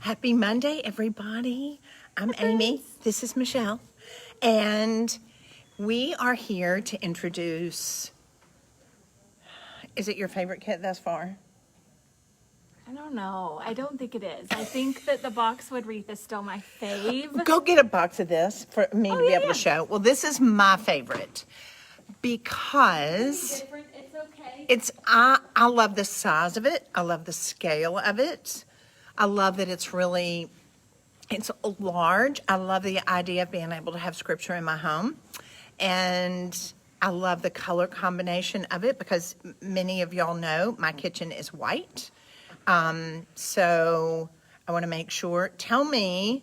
Happy Monday, everybody. I'm Amy. This is Michelle. And we are here to introduce, is it your favorite kit thus far? I don't know. I don't think it is. I think that the Boxwood Wreath is still my fave. Go get a box of this for me to be able to show. Well, this is my favorite because Different. It's okay. I love the size of it. I love the scale of it. I love that it's large. I love the idea of being able to have scripture in my home. And I love the color combination of it because many of y'all know my kitchen is white. So I want to make sure, tell me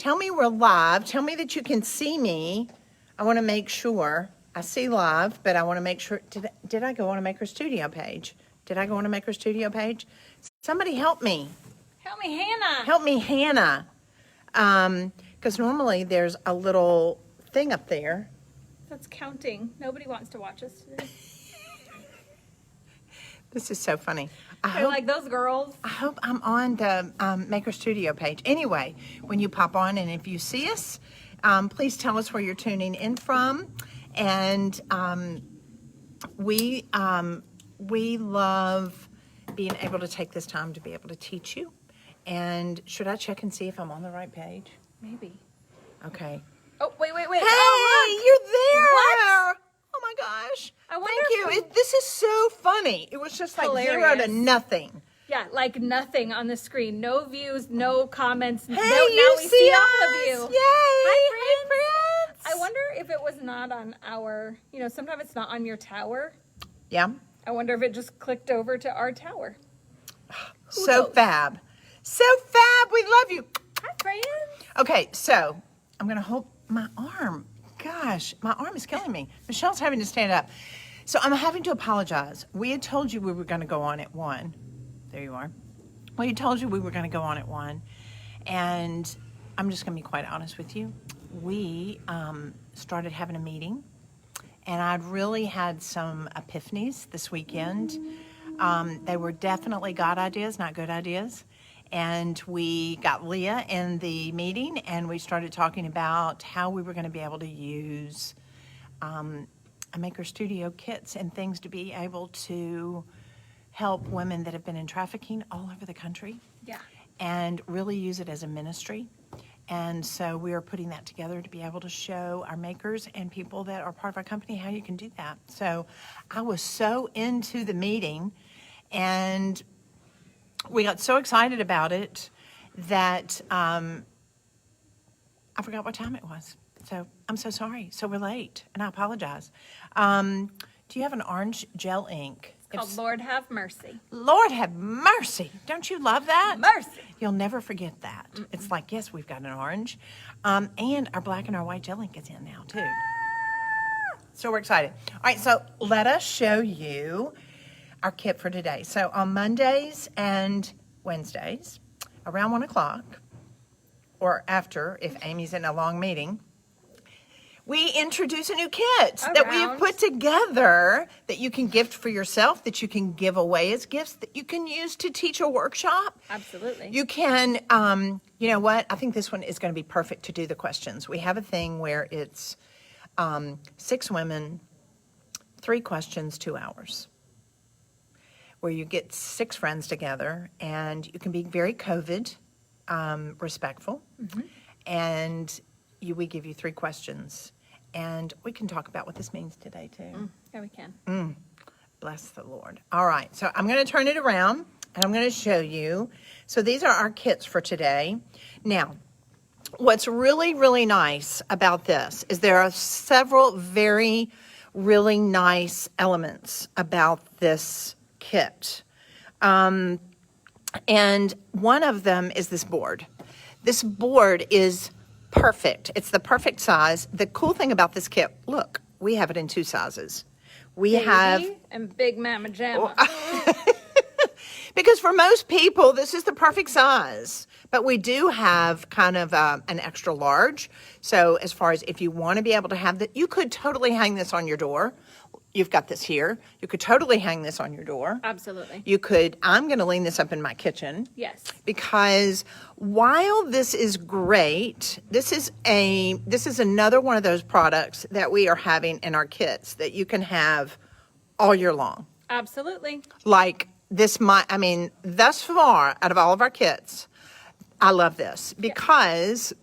we're live. Tell me that you can see me. I want to make sure I see live, but I want to make sure, did I go on a Maker Studio page? Did I go on a Maker Studio page? Somebody help me. Help me, Hannah. Help me, Hannah. Because normally there's a little thing up there. That's counting. Nobody wants to watch us today. This is so funny. They're like those girls. I hope I'm on the Maker Studio page. Anyway, when you pop on and if you see us, please tell us where you're tuning in from. And we love being able to take this time to be able to teach you. And should I check and see if I'm on the right page? Maybe. Okay. Oh, wait. Hey, Oh, you're there. What? Oh my gosh. I wonder Thank you. This is so funny. It was just like Hilarious. 0 to nothing. yeah, like nothing on the screen. No views, no comments. Hey, now you we see all us. of you. Yay. Hi, friends. I wonder if it was not on our, sometimes it's not on your tower. Yeah. I wonder if it just clicked over to our tower. So knows? fab. So fab. We love you. Hi, friends. Okay, so I'm going to hold my arm. Gosh, my arm is killing me. Michelle's having to stand up. So I'm having to apologize. We had told you we were going to go on at 1. There you are. We had told you we were going to go on at 1. And I'm just going to be quite honest with you. We started having a meeting. And I'd really had some epiphanies this weekend. They were definitely God ideas, not good ideas. And we got Leah in the meeting and we started talking about how we were going to be able to use a Maker Studio kits and things to be able to help women that have been in trafficking all over the country. Yeah. And really use it as a ministry. And so we are putting that together to be able to show our makers and people that are part of our company how you can do that. So I was so into the meeting and we got so excited about it that I forgot what time it was. So I'm so sorry. So we're late and I apologize. Do you have an orange gel ink? It's called Lord Have Mercy. Lord have mercy. Don't you love that? Mercy. You'll never forget that. It's like, yes, we've got an orange. And our black and our white gel ink is in now, too. So we're excited. All right, so let us show you our kit for today. So on Mondays and Wednesdays, around 1 o'clock, or after, if Amy's in a long meeting, we introduce a new kit that we've put together that you can gift for yourself, that you can give away as gifts, that you can use to teach a workshop. Absolutely. You can, you know what? I think this one is going to be perfect to do the questions. We have a thing where it's 6 women, 3 questions, 2 hours, where you get 6 friends together and you can be very COVID respectful. Mm-hmm. And we give you 3 questions, and we can talk about what this means today, too. Yeah, we can. Bless the Lord. All right, so I'm going to turn it around, and I'm going to show you. So these are our kits for today. Now, what's really, really nice about this is there are several very, really nice elements about this kit. And one of them is this board. This board is perfect. It's the perfect size. The cool thing about this kit, look, we have it in 2 sizes. We have and Big Mama Jamma. Because for most people, this is the perfect size. But we do have kind of an extra large. So as far as if you want to be able to have that, you could totally hang this on your door. You've got this here. You could totally hang this on your door. Absolutely. You could, I'm going to lean this up in my kitchen. Yes. Because while this is great, this is another one of those products that we are having in our kits that you can have all year long. Absolutely. Like this, thus far out of all of our kits, I love this because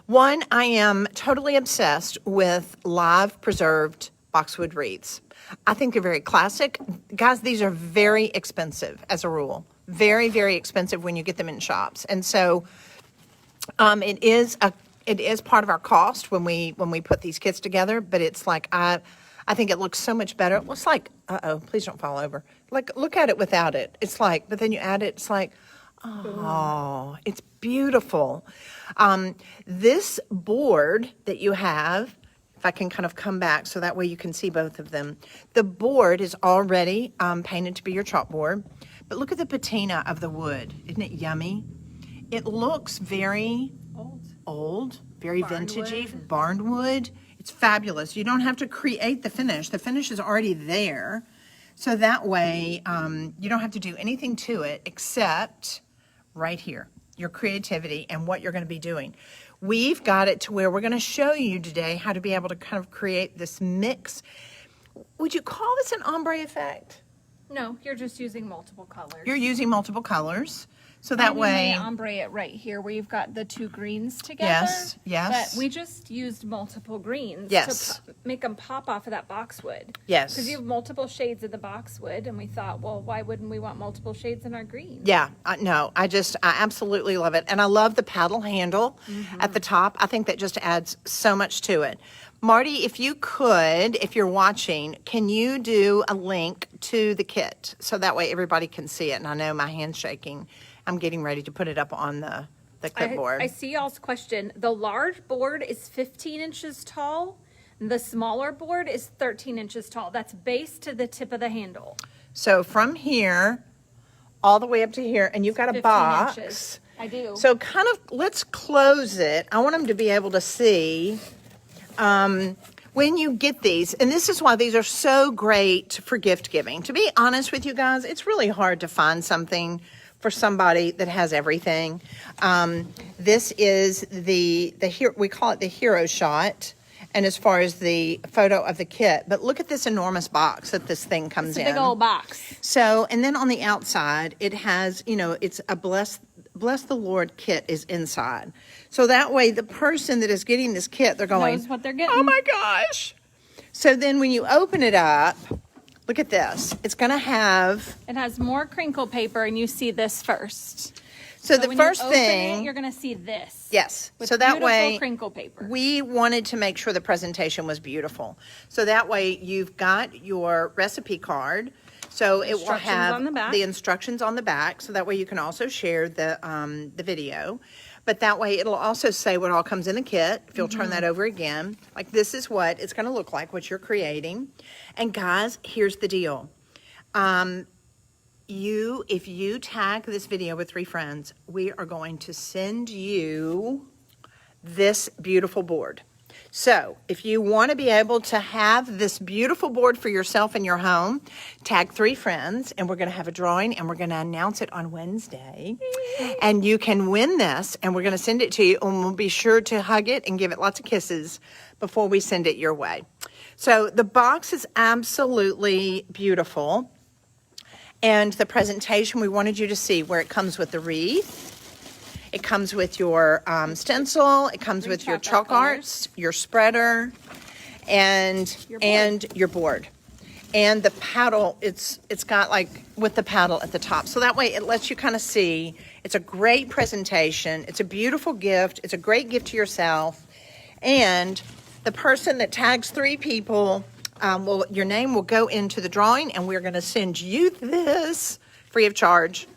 one, I am totally obsessed with live preserved Boxwood wreaths. I think they're very classic. Guys, these are very expensive as a rule. Very, very expensive when you get them in shops. And so it is part of our cost when we put these kits together, but it's like I think it looks so much better. It looks like, please don't fall over. Like, look at it without it. It's like, but then you add it, it's like, oh, it's beautiful. This board that you have, if I can kind of come back so that way you can see both of them. The board is already painted to be your chalkboard, but look at the patina of the wood. Isn't it yummy? It looks very old, very vintagey, barnwood. It's fabulous. You don't have to create the finish. The finish is already there. So that way you don't have to do anything to it except right here, your creativity and what you're going to be doing. We've got it to where we're going to show you today how to be able to kind of create this mix. Would you call this an ombre effect? No, you're just using multiple colors. You're using multiple colors. So that way, ombre it right here where you've got the two greens together. Yes, yes. But we just used multiple greens Yes. to make them pop off of that boxwood. Yes. Because you have multiple shades of the boxwood, and we thought, well, why wouldn't we want multiple shades in our green? yeah, no, I absolutely love it. And I love the paddle handle at the top. I think that just adds so much to it. Marty, if you could, if you're watching, can you do a link to the kit so that way everybody can see it? And I know my hand's shaking. I'm getting ready to put it up on the clipboard. I see y'all's question. The large board is 15 inches tall. The smaller board is 13 inches tall. That's base to the tip of the handle. So from here all the way up to here, and you've got a 15 box. inches. I do. So kind of, let's close it. I want them to be able to see when you get these, and this is why these are so great for gift giving. To be honest with you guys, it's really hard to find something for somebody that has everything. This is we call it the hero shot. And as far as the photo of the kit, but look at this enormous box that this thing comes in. It's a big old box. So, and then on the outside, it has, it's a bless the Lord kit is inside. So that way the person that is getting this kit, they're going, knows what they're getting. Oh my gosh. So then when you open it up, look at this. It's going to have. It has more crinkle paper, and you see this first. So the when first you open thing. it, you're going to see this. Yes. With So that beautiful way. crinkle paper. We wanted to make sure the presentation was beautiful. So that way you've got your recipe card. So it will Instructions have on the back. the instructions on the back. So that way you can also share the video. But that way it'll also say what all comes in the kit. If you'll turn that over again, like this is what it's going to look like, what you're creating. And guys, here's the deal. If you tag this video with 3 friends, we are going to send you this beautiful board. So if you want to be able to have this beautiful board for yourself in your home, tag 3 friends, and we're going to have a drawing, and we're going to announce it on Wednesday. And you can win this, and we're going to send it to you, and we'll be sure to hug it and give it lots of kisses before we send it your way. So the box is absolutely beautiful. And the presentation, we wanted you to see where it comes with the wreath. It comes with your stencil. It comes with your chalk arts, your spreader, and your board. And the paddle, it's got like with the paddle at the top. So that way it lets you kind of see. It's a great presentation. It's a beautiful gift. It's a great gift to yourself. And the person that tags 3 people, your name will go into the drawing, and we're going to send you this free of charge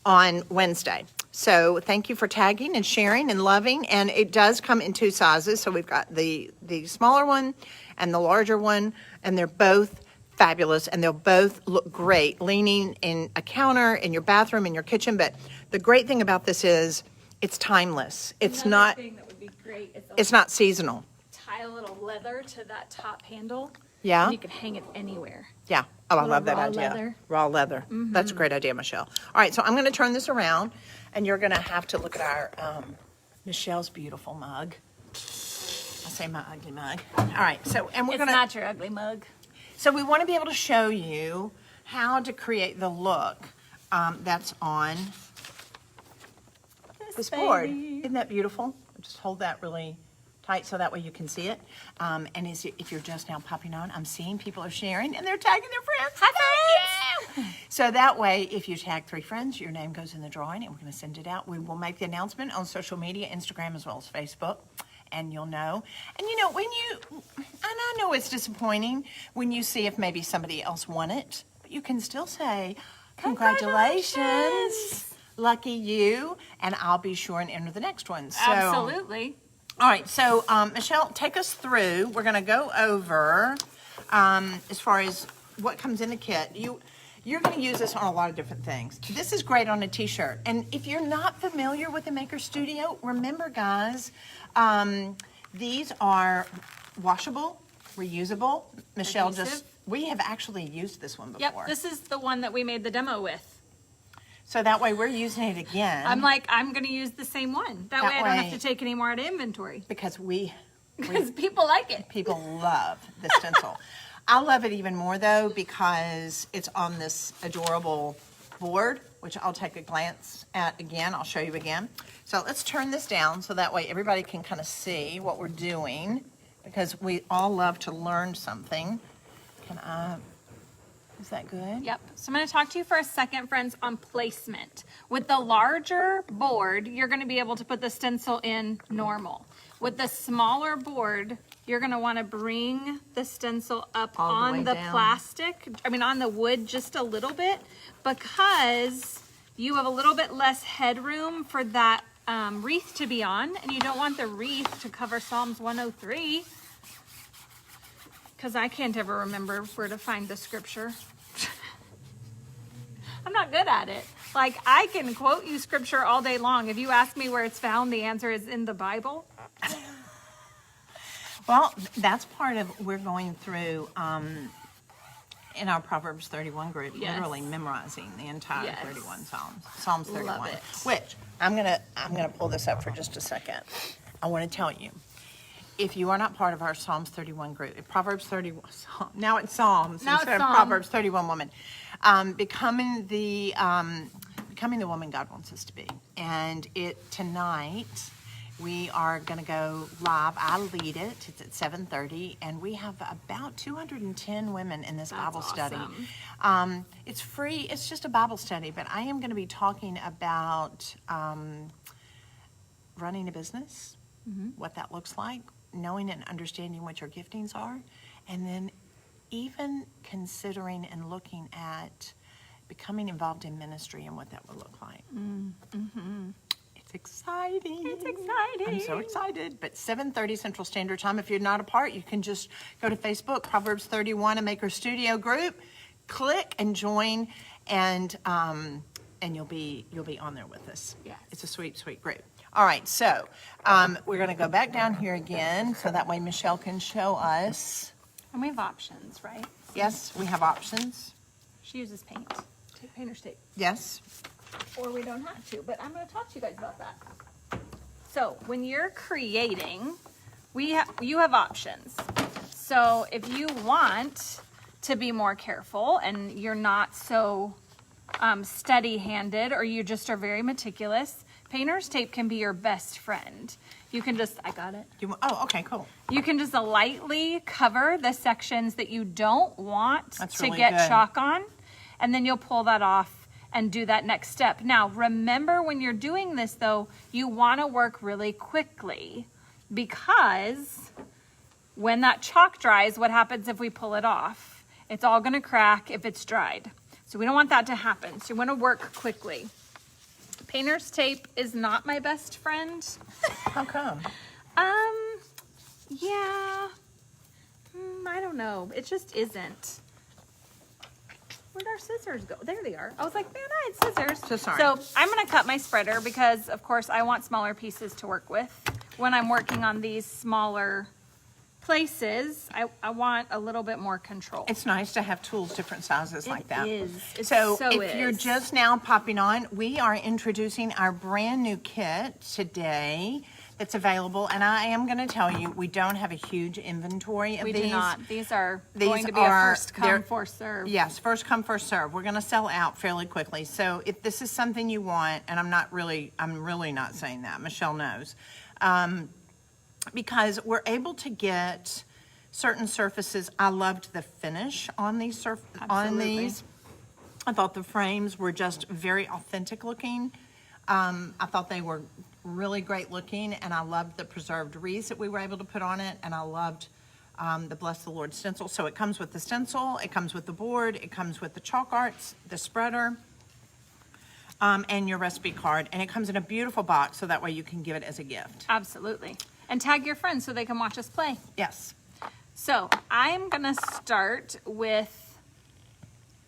on Wednesday. So thank you for tagging and sharing and loving. And it does come in 2 sizes. So we've got the smaller one and the larger one, and they're both fabulous, and they'll both look great leaning in a counter, in your bathroom, in your kitchen. But the great thing about this is it's timeless. It's Another not, thing that would be great is it's not seasonal. tie a little leather to that top handle. Yeah? And you can hang it anywhere. Yeah. Oh, I Little love that raw idea. leather. Raw leather. That's a great idea, Michelle. All right, so I'm going to turn this around, and you're going to have to look at our Michelle's beautiful mug. I say my ugly mug. All right, so and we're It's gonna. not your ugly mug. So we want to be able to show you how to create the look that's on this board. Isn't that beautiful? Just hold that really tight so that way you can see it. And if you're just now popping on, I'm seeing people are sharing and they're tagging their friends. Hi, friends! So that way, if you tag 3 friends, your name goes in the drawing and we're going to send it out. We will make the announcement on social media, Instagram as well as Facebook. And you'll know. And you know, and I know it's disappointing when you see if maybe somebody else won it, but you can still say, congratulations, lucky you, and I'll be sure and enter the next one. So, Absolutely. all right, so Michelle, take us through. We're going to go over as far as what comes in the kit. You're going to use this on a lot of different things. This is great on a t-shirt. And if you're not familiar with the Maker Studio, remember, guys, these are washable, reusable. Michelle Adhesive. we have actually used this one before. Yep, this is the one that we made the demo with. So that way we're using it again. I'm going to use the same one. That way I don't have way- to take any more out of inventory. Because Because people like it. people love the stencil. I love it even more though because it's on this adorable board, which I'll take a glance at again. I'll show you again. So let's turn this down so that way everybody can kind of see what we're doing because we all love to learn something. Is that good? Yep. So I'm going to talk to you for a second, friends, on placement. With the larger board, you're going to be able to put the stencil in normal. With the smaller board, you're going to want to bring the stencil up All the way on the down. plastic, on the wood just a little bit, because you have a little bit less headroom for that wreath to be on, and you don't want the wreath to cover Psalms 103, because I can't ever remember where to find the scripture. I'm not good at it. Like, I can quote you scripture all day long. If you ask me where it's found, the answer is in the Bible. Well, that's part of we're going through in our Proverbs 31 group, Yes. literally memorizing the entire Yes. 31 Psalms 31. Love it. Which I'm gonna pull this up for just a second. I want to tell you, if you are not part of our Psalms 31 group, Proverbs 31, now it's Psalms Now it's instead of Psalm. Proverbs 31 woman, becoming the woman God wants us to be. And tonight we are going to go live. I lead it. It's at 7:30, and we have about 210 women in this Bible study. awesome. It's free. It's just a Bible study, but I am going to be talking about running a business, what that looks like, knowing and understanding what your giftings are, and then even considering and looking at becoming involved in ministry and what that would look like. It's exciting. It's exciting. I'm so excited. But 7:30 Central Standard Time. If you're not a part, you can just go to Facebook, Proverbs 31, a Maker Studio group, click and join, and you'll be on there with us. Yes. It's a sweet, sweet group. All right, so we're going to go back down here again, so that way Michelle can show us. And we have options, right? Yes, we have options. She uses paint. Take painter's tape. Yes. Or we don't have to, but I'm going to talk to you guys about that. So when you're creating, you have options. So if you want to be more careful and you're not so steady-handed, or you just are very meticulous, painter's tape can be your best friend. You can just, I got it. Okay, cool. You can just lightly cover the sections that you don't want That's to really get good. chalk on, and then you'll pull that off and do that next step. Now, remember when you're doing this though, you want to work really quickly, because when that chalk dries, what happens if we pull it off? It's all going to crack if it's dried. So we don't want that to happen. So you want to work quickly. Painter's tape is not my best friend. How come? Yeah. I don't know. It just isn't. Where'd our scissors go? There they are. I was like, man, I had scissors. So sorry. So I'm gonna cut my spreader because, of course, I want smaller pieces to work with. When I'm working on these smaller places, I want a little bit more control. It's nice to have tools different sizes like that. It is. It So so if you're is. just now popping on, we are introducing our brand new kit today that's available. And I am going to tell you, we don't have a huge inventory of We these. do not. These are These going to be are- a first they're- come, first serve. Yes, first come, first serve. We're going to sell out fairly quickly. So if this is something you want, and I'm really not saying that, Michelle knows, because we're able to get certain surfaces. I loved the finish on these on Absolutely. these. I thought the frames were just very authentic looking. I thought they were really great looking, and I loved the preserved wreaths that we were able to put on it, and I loved the Bless the Lord stencil. So it comes with the stencil, it comes with the board, it comes with the chalk arts, the spreader, and your recipe card, and it comes in a beautiful box, so that way you can give it as a gift. Absolutely. And tag your friends so they can watch us play. Yes. So I'm gonna start with,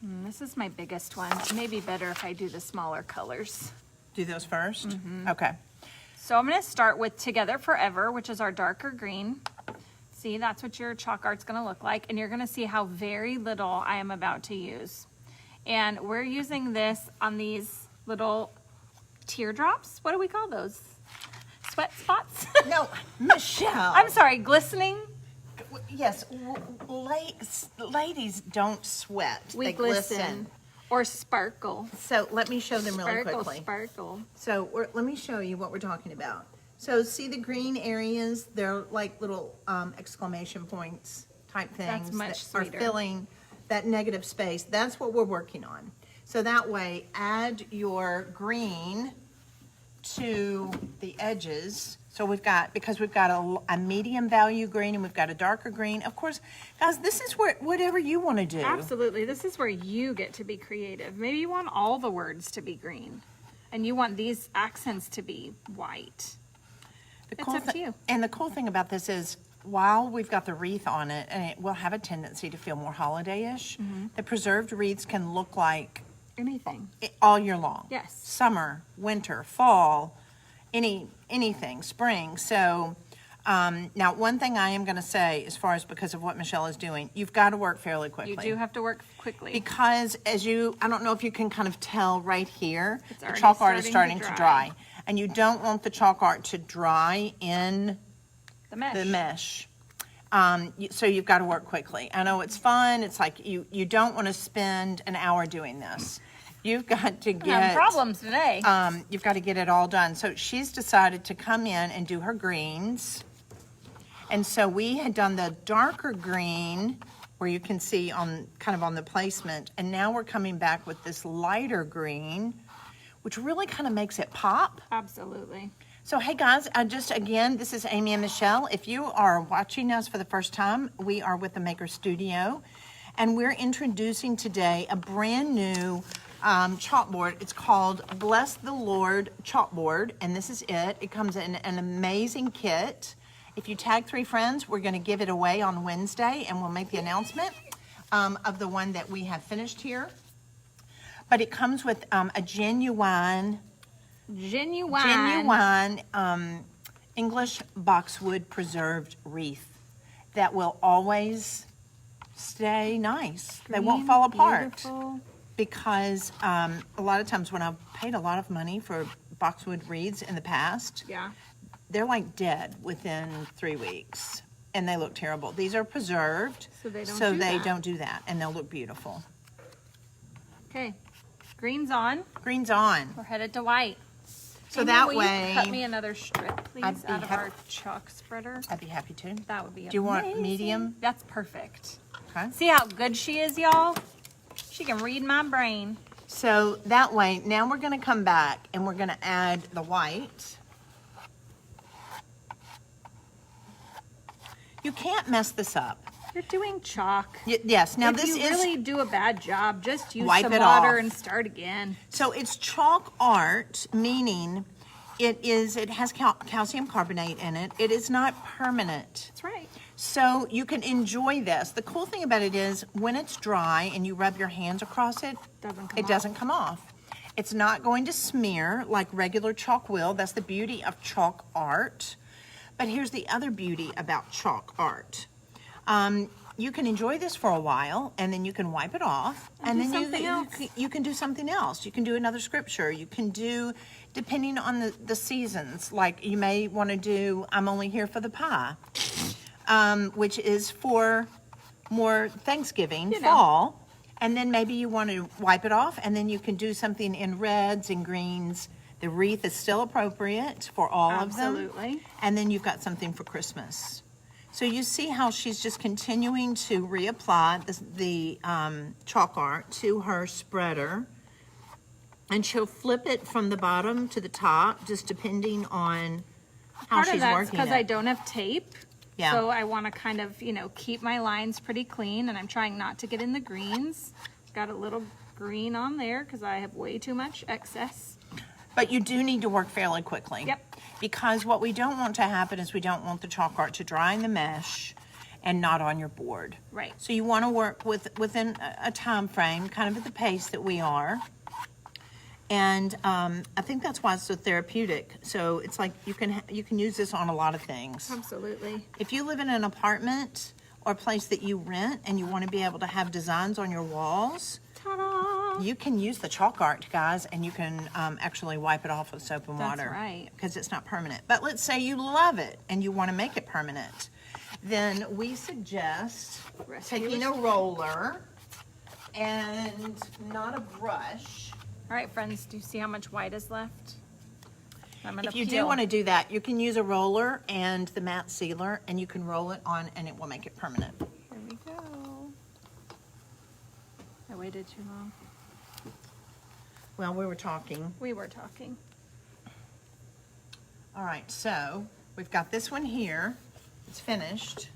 this is my biggest one. It may be better if I do the smaller colors. Do those first? Mm-hmm. Okay. So I'm gonna start with Together Forever, which is our darker green. See, that's what your chalk art's gonna look like. And you're gonna see how very little I am about to use. And we're using this on these little teardrops. What do we call those? Sweat spots? No, Michelle. I'm sorry, glistening. Yes, ladies don't sweat. We They glisten. Or sparkle. So let me show them really Sparkle, quickly. sparkle. So let me show you what we're talking about. So see the green areas? They're like little exclamation points type things much that are sweeter. filling that negative space. That's what we're working on. So that way, add your green to the edges. So because we've got a medium value green and we've got a darker green. Of course, guys, this is whatever you want to do. Absolutely. This is where you get to be creative. Maybe you want all the words to be green and you want these accents to be white. It's up to you. And the cool thing about this is, while we've got the wreath on it, and it will have a tendency to feel more holiday-ish, the preserved wreaths can look like Anything. all year long. Yes. Summer, winter, fall, anything, spring. So now one thing I am going to say, as far as because of what Michelle is doing, you've got to work fairly quickly. You do have to work quickly. Because I don't know if you can kind of tell right here, It's the already chalk art is starting starting to to dry. dry. And you don't want the chalk art to dry in the mesh. the mesh. So you've got to work quickly. I know it's fun. It's like you don't want to spend an hour doing this. You've got to I'm having get problems today. you've got to get it all done. So she's decided to come in and do her greens. And so we had done the darker green, where you can see on the placement, and now we're coming back with this lighter green, which really kind of makes it pop. Absolutely. So hey guys, again, this is Amy and Michelle. If you are watching us for the first time, we are with the Maker Studio, and we're introducing today a brand new chalkboard. It's called Bless the Lord Chalkboard, and this is it. It comes in an amazing kit. If you tag 3 friends, we're going to give it away on Wednesday, and we'll make the announcement of the one that we have finished here. But it comes with a genuine English boxwood preserved wreath that will always stay nice. They won't fall apart. Beautiful. Because a lot of times when I've paid a lot of money for boxwood wreaths in the past, Yeah. they're like dead within 3 weeks, and they look terrible. These are preserved, So they don't so do they that. don't do that, and they'll look beautiful. Okay. Green's on. Green's on. We're headed to white. So Amy, that will way, you cut me another strip, please, I'd be out of hap- our chalk spreader. I'd be happy to. That would be amazing. Do you want medium? That's perfect. Okay. See how good she is, y'all? She can read my brain. So that way, now we're going to come back and we're going to add the white. You can't mess this up. You're doing chalk. Yes, now if this you is, really do a bad job, just use Wipe some it water off. and start again. so it's chalk art, meaning it has calcium carbonate in it. It is not permanent. That's right. So you can enjoy this. The cool thing about it is when it's dry and you rub your hands across it, it doesn't come off. It's not going to smear like regular chalk will. That's the beauty of chalk art. But here's the other beauty about chalk art. You can enjoy this for a while, and then you can wipe it off, and then you can do something else. You can do another scripture. You can do, depending on the seasons, like you may want to do I'm Only Here for the Pie, which is for more Thanksgiving, fall. And then maybe you want to wipe it off, and then you can do something in reds and greens. The wreath is still appropriate for all of them. Absolutely. And then you've got something for Christmas. So you see how she's just continuing to reapply the chalk art to her spreader. And she'll flip it from the bottom to the top, just depending on how Part she's of that's working because it. I don't have tape. Yeah. So I want to kind of, keep my lines pretty clean, and I'm trying not to get in the greens. Got a little green on there because I have way too much excess. But you do need to work fairly quickly. Yep. Because what we don't want to happen is we don't want the chalk art to dry in the mesh and not on your board. Right. So you want to work within a time frame, kind of at the pace that we are. And I think that's why it's so therapeutic. So it's like you can use this on a lot of things. Absolutely. If you live in an apartment or a place that you rent and you want to be able to have designs on your walls, Ta-da! you can use the chalk art, guys, and you can actually wipe it off with soap and water. That's right. Because it's not permanent. But let's say you love it and you want to make it permanent. Then we suggest taking a roller and not a brush. All right, friends, do you see how much white is left? I'm gonna If you do peel. want to do that, you can use a roller and the matte sealer, and you can roll it on and it will make it permanent. Here we go. I waited too long. Well, we were talking. We were talking. All right, so we've got this one here. It's finished.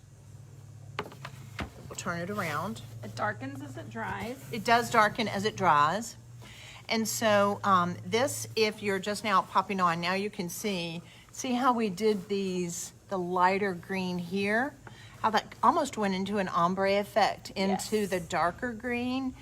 We'll turn it around. It darkens as it dries. It does darken as it dries. And so this, if you're just now popping on, now you can see how we did these, the lighter green here, how that almost went into an ombre effect into Yes. the darker green.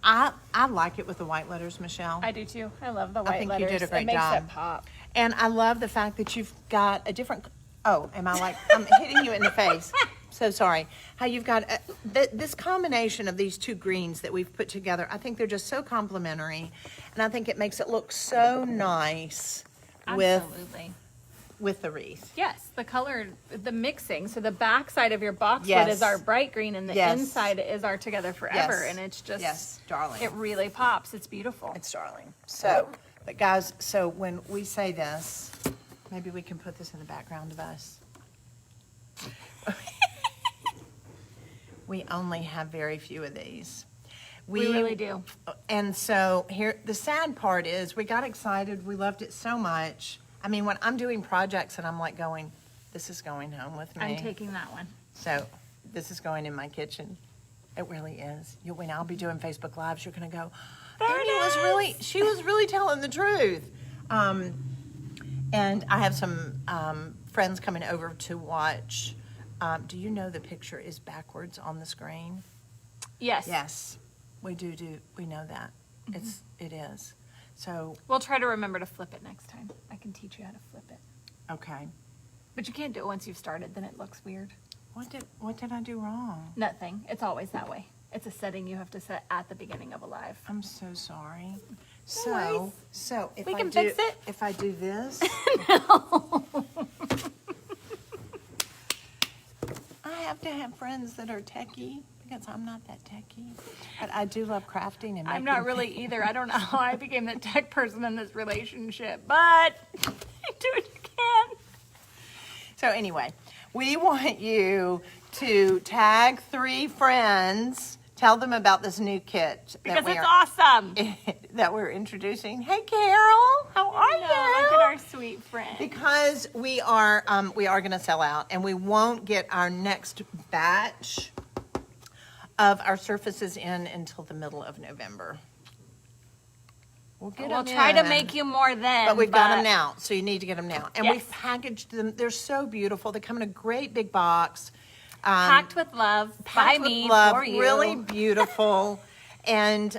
I like it with the white letters, Michelle. I do too. I love the white think letters. you did a great it makes job. it pop. And I love the fact that you've got a different, oh, am I like, I'm hitting you in the face. So sorry. How you've got this combination of these two greens that we've put together. I think they're just so complementary. And I think it makes it look so nice Absolutely. with the wreath. Yes, the color, the mixing. So the back side of your boxwood Yes. is our bright green, and the Yes. inside is our Together Forever. Yes. And it's just, Yes, darling. it really pops. It's beautiful. It's darling. So, but guys, so when we say this, maybe we can put this in the background of us. We only have very few of these. We really do. And so here, the sad part is we got excited. We loved it so much. I mean, when I'm doing projects and I'm like going, this is going home with me. I'm taking that one. So this is going in my kitchen. It really is. When I'll be doing Facebook Lives, you're going to go, she was really telling the truth. And I have some friends coming over to watch. Do you know the picture is backwards on the screen? Yes. Yes, we do. We know that. Mm-hmm. It is. So, We'll try to remember to flip it next time. I can teach you how to flip it. okay. But you can't do it once you've started, then it looks weird. What did I do wrong? Nothing. It's always that way. It's a setting you have to set at the beginning of a live. I'm so sorry. worries. So if We I can do, fix it. If I do this, I have to have friends that are techie because I'm not that techie. But I do love crafting and I'm making not really either. I don't know how I became the tech person in this relationship, but do what you can. So anyway, we want you to tag 3 friends. Tell them about this new kit Because it's awesome. that we're introducing. Hey, Carol, how are you? Look at our sweet friend. Because we are going to sell out, and we won't get our next batch of our surfaces in until the middle of November. We'll try to make you more then. But we've got them now, so you need to get them now. And Yes. we've packaged them. They're so beautiful. They come in a great big box. Packed with love by packed with me love, for you. really beautiful. And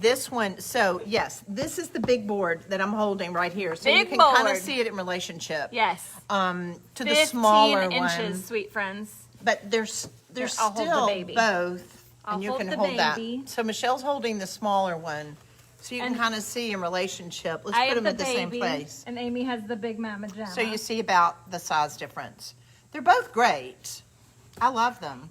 this one, so yes, this is the big board that I'm holding right here. So you Big can kind of board. see it in relationship. Yes. To the 15 smaller inches, one. sweet friends. But they're I'll hold the still baby. both. I'll And you hold can the hold baby. that. So Michelle's holding the smaller one. So you can And kind of see in relationship. Let's I put have them the at the same baby, place. and Amy has the big Mama Jamma. So you see about the size difference. They're both great. I love them.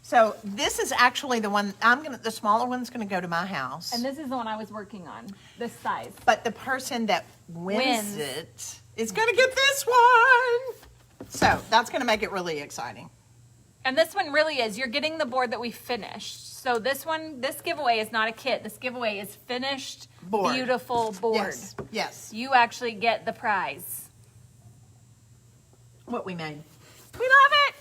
So this is actually the one the smaller one's gonna go to my house. And this is the one I was working on, this size. But the person that wins Wins. it is gonna get this one. So that's gonna make it really exciting. And this one really is. You're getting the board that we finished. So this giveaway is not a kit. This giveaway is finished, Board. beautiful board. Yes. Yes. You actually get the prize. What we made. We love it.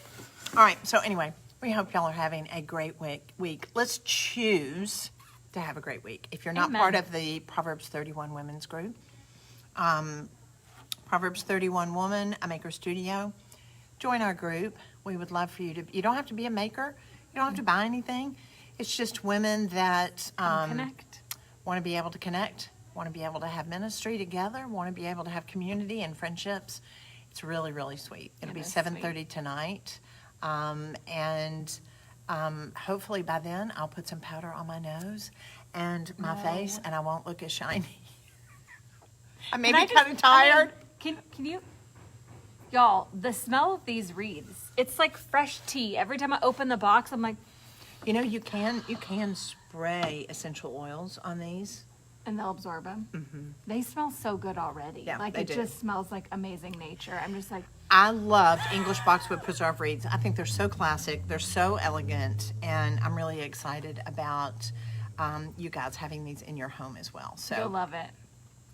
All right. So anyway, we hope y'all are having a great week. Let's choose to have a great week. If you're not Amen. part of the Proverbs 31 women's group, Proverbs 31 Woman, a maker studio, join our group. We would love for you to. You don't have to be a maker. You don't have to buy anything. It's just women that Connect. want to be able to connect, want to be able to have ministry together, want to be able to have community and friendships. It's really, really sweet. It'll be is 7:30 tonight. Hopefully by then I'll put some powder on my nose and my face, and I won't look as shiny. I may be kind of tired. Can you? Y'all, the smell of these wreaths, it's like fresh tea. Every time I open the box, I'm like, You know, you can spray essential oils on these. and they'll absorb them. They smell so good already. Yeah, like they it do. just smells like amazing nature. I'm just like, I loved English Boxwood Preserve Wreaths. I think they're so classic, they're so elegant, and I'm really excited about you guys having these in your home as well. you'll So love it.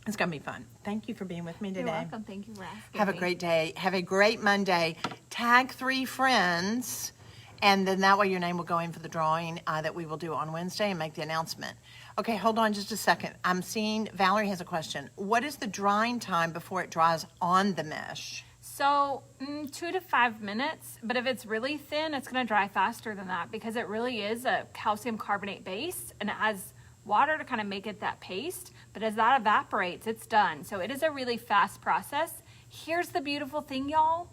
it's going to be fun. Thank you for being with me today. You're welcome. Thank you for asking. Have a me. great day. Have a great Monday. Tag 3 friends, and then that way your name will go in for the drawing that we will do on Wednesday and make the announcement. Okay, hold on just a second. I'm seeing Valerie has a question. What is the drying time before it dries on the mesh? So 2 to 5 minutes, but if it's really thin, it's going to dry faster than that because it really is a calcium carbonate base and it has water to kind of make it that paste. But as that evaporates, it's done. So it is a really fast process. Here's the beautiful thing, y'all.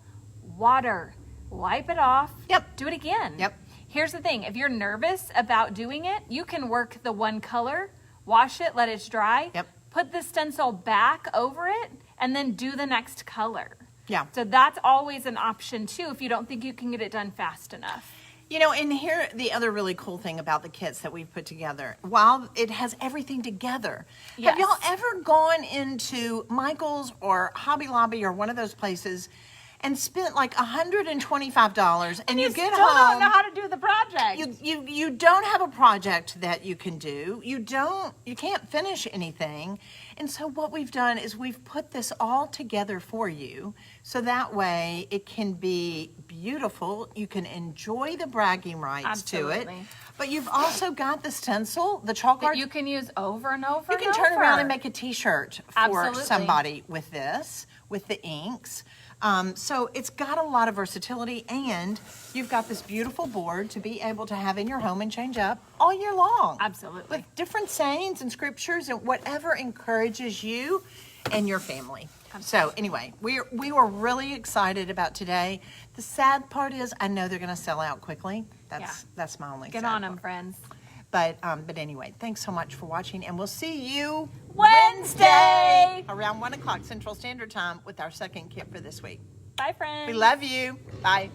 Water. Wipe it off. Yep. Do it again. Yep. Here's the thing. If you're nervous about doing it, you can work the one color, wash it, let it dry. Yep. Put the stencil back over it, and then do the next color. Yeah. So that's always an option too if you don't think you can get it done fast enough. You know, and here, the other really cool thing about the kits that we've put together, while it has everything together, have Yes. y'all ever gone into Michael's or Hobby Lobby or one of those places and spent like $125 and you get still home? don't know how to do the project. You don't have a project that you can do. You can't finish anything. And so what we've done is we've put this all together for you so that way it can be beautiful. You can enjoy the bragging rights to it. Absolutely. But you've also got the stencil, the chalk art. That you can use over and over. You can turn around and make a t-shirt for Absolutely. somebody with this, with the inks. So it's got a lot of versatility, and you've got this beautiful board to be able to have in your home and change up all year long. Absolutely. With different sayings and scriptures and whatever encourages you and your family. So anyway, we were really excited about today. The sad part is I know they're going to sell out quickly. That's my only Get sad on them, part. friends. But anyway, thanks so much for watching, and we'll see you Wednesday. around 1 o'clock Central Standard Time with our second kit for this week. Bye, friends. We love you. Bye.